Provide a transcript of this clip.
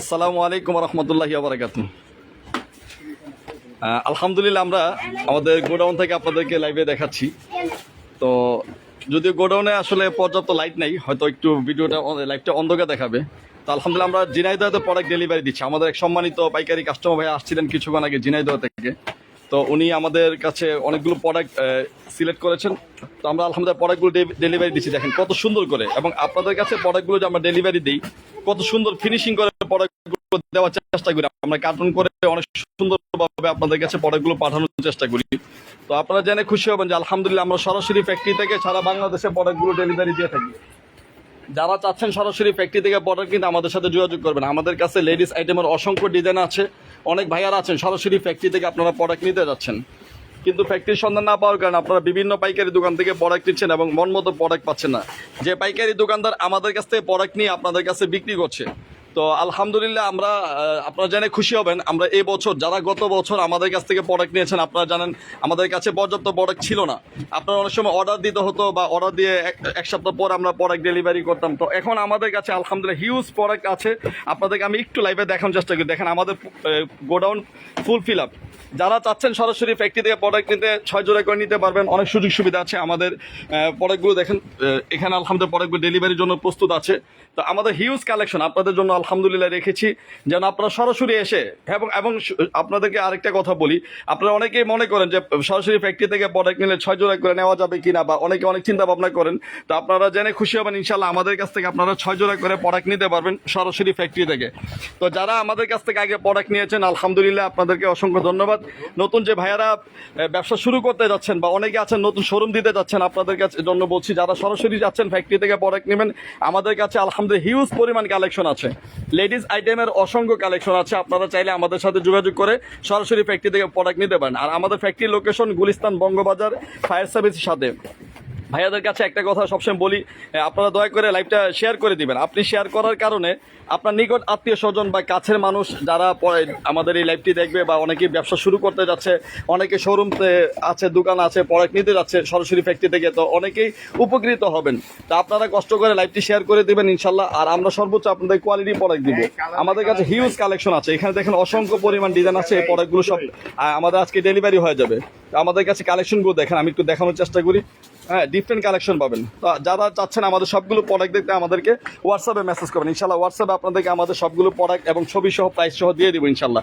আসসালামু আলাইকুম রহমতুল্লাহি ওয়া বারাকাতুহু। আলহামদুলিল্লাহ আমরা আমাদের গোডাউন থেকে আপনাদেরকে লাইভে দেখাচ্ছি। তো যদিও গোডাউনে আসলে পর্যাপ্ত লাইট নেই, হয়তো একটু ভিডিওটা লাইভটা অন্ধকার দেখাবে। তো আলহামদুলিল্লাহ আমরা ঝিনাইদহতে প্রোডাক্ট ডেলিভারি দিচ্ছি। আমাদের এক সম্মানিত পাইকারি কাস্টমার ভাই আসছিলেন কিছুক্ষণ আগে ঝিনাইদহ থেকে। তো উনি আমাদের কাছে অনেকগুলো প্রোডাক্ট সিলেক্ট করেছেন। তো আমরা আলহামদুলিল্লাহ প্রোডাক্টগুলো ডেলিভারি দিচ্ছি। দেখেন কত সুন্দর করে, এবং আপনাদের কাছে প্রোডাক্টগুলো যে আমরা ডেলিভারি দিই কত সুন্দর ফিনিশিং করে প্রোডাক্টগুলো দেওয়ার চেষ্টা করি। আমরা কার্টুন করে অনেক সুন্দরভাবে আপনাদের কাছে প্রোডাক্টগুলো পাঠানোর চেষ্টা করি। তো আপনারা জেনে খুশি হবেন যে আলহামদুলিল্লাহ আমরা সরাসরি ফ্যাক্টরি থেকে সারা বাংলাদেশে প্রোডাক্টগুলো ডেলিভারি দিয়ে থাকি। যারা চাচ্ছেন সরাসরি ফ্যাক্টরি থেকে প্রোডাক্ট কিনতে আমাদের সাথে যোগাযোগ করবেন। আমাদের কাছে লেডিস আইটেমের অসংখ্য ডিজাইন আছে। অনেক ভাইয়ারা আছেন সরাসরি ফ্যাক্টরি থেকে আপনারা প্রোডাক্ট নিতে যাচ্ছেন, কিন্তু ফ্যাক্টরির সন্ধান না পাওয়ার কারণে আপনারা বিভিন্ন পাইকারি দোকান থেকে প্রোডাক্ট নিচ্ছেন এবং মন মতো প্রোডাক্ট পাচ্ছেন না। যে পাইকারি দোকানদার আমাদের কাছ থেকে প্রোডাক্ট নিয়ে আপনাদের কাছে বিক্রি করছে। তো আলহামদুলিল্লাহ আমরা আপনারা জেনে খুশি হবেন, আমরা এই বছর যারা গত বছর আমাদের কাছ থেকে প্রোডাক্ট নিয়েছেন, আপনারা জানেন আমাদের কাছে পর্যাপ্ত প্রোডাক্ট ছিল না। আপনারা অনেক সময় অর্ডার দিতে হতো বা অর্ডার দিয়ে এক সপ্তাহ পর আমরা প্রোডাক্ট ডেলিভারি করতাম। তো এখন আমাদের কাছে আলহামদুলিল্লাহ হিউজ প্রোডাক্ট আছে। আপনাদেরকে আমি একটু লাইভে দেখানোর চেষ্টা করি। দেখেন আমাদের গোডাউন ফুল ফিল আপ। যারা চাচ্ছেন সরাসরি ফ্যাক্টরি থেকে প্রোডাক্ট নিতে 6 জোড়া করে নিতে পারবেন। অনেক সুযোগ সুবিধা আছে আমাদের প্রোডাক্টগুলো দেখেন এখানে আলহামদুলিল্লাহ প্রোডাক্টগুলো ডেলিভারির জন্য প্রস্তুত আছে। তো আমাদের হিউজ কালেকশন আপনাদের জন্য আলহামদুলিল্লাহ রেখেছি, যেন আপনারা সরাসরি এসে এবং আপনাদেরকে আরেকটা কথা বলি, আপনারা অনেকেই মনে করেন যে সরাসরি ফ্যাক্টরি থেকে প্রোডাক্ট নিলে 6 জোড়া করে নেওয়া যাবে কিনা, বা অনেকে অনেক চিন্তা ভাবনা করেন। তো আপনারা জেনে খুশি হবেন ইনশাল্লাহ আমাদের কাছ থেকে আপনারা 6 জোড়া করে প্রোডাক্ট নিতে পারবেন সরাসরি ফ্যাক্টরি থেকে। তো যারা আমাদের কাছ থেকে আগে প্রোডাক্ট নিয়েছেন আলহামদুলিল্লাহ আপনাদেরকে অসংখ্য ধন্যবাদ। নতুন যে ভাইয়ারা ব্যবসা শুরু করতে যাচ্ছেন বা অনেকে আছেন নতুন শোরুম দিতে যাচ্ছেন, আপনাদের কাছে জন্য বলছি যারা সরাসরি যাচ্ছেন ফ্যাক্টরি থেকে প্রোডাক্ট নেবেন, আমাদের কাছে আলহামদুলিল্লাহ হিউজ পরিমাণ কালেকশন আছে। লেডিস আইটেমের অসংখ্য কালেকশন আছে। আপনারা চাইলে আমাদের সাথে যোগাযোগ করে সরাসরি ফ্যাক্টরি থেকে প্রোডাক্ট নিতে পারেন। আর আমাদের ফ্যাক্টরির লোকেশন গুলিস্তান বঙ্গবাজার ফায়ার সার্ভিসের সাথে। ভাইয়াদের কাছে একটা কথা সবসময় বলি, আপনারা দয়া করে লাইভটা শেয়ার করে দিবেন। আপনি শেয়ার করার কারণে আপনার নিকট আত্মীয় স্বজন বা কাছের মানুষ যারা আমাদের এই লাইভটি দেখবে, বা অনেকেই ব্যবসা শুরু করতে যাচ্ছে, অনেকে শোরুমতে আছে, দোকান আছে, প্রোডাক্ট নিতে যাচ্ছে সরাসরি ফ্যাক্টরি থেকে, তো অনেকেই উপকৃত হবেন। তা আপনারা কষ্ট করে লাইভটি শেয়ার করে দিবেন ইনশাল্লাহ। আর আমরা সর্বোচ্চ আপনাদের কোয়ালিটি প্রোডাক্ট দিব। আমাদের কাছে হিউজ কালেকশন আছে। এখানে দেখেন অসংখ্য পরিমাণ ডিজাইন আছে। এই প্রোডাক্টগুলো সব আমাদের আজকে ডেলিভারি হয়ে যাবে। আমাদের কাছে কালেকশনগুলো দেখেন, আমি একটু দেখানোর চেষ্টা করি। হ্যাঁ, ডিফারেন্ট কালেকশন পাবেন। তো যারা চাচ্ছেন আমাদের সবগুলো প্রোডাক্ট দেখতে আমাদেরকে হোয়াটসঅ্যাপে মেসেজ করবেন ইনশাল্লাহ। হোয়াটসঅ্যাপে আপনাদেরকে আমাদের সবগুলো প্রোডাক্ট এবং ছবি সহ প্রাইস সহ দিয়ে দিব ইনশাল্লাহ।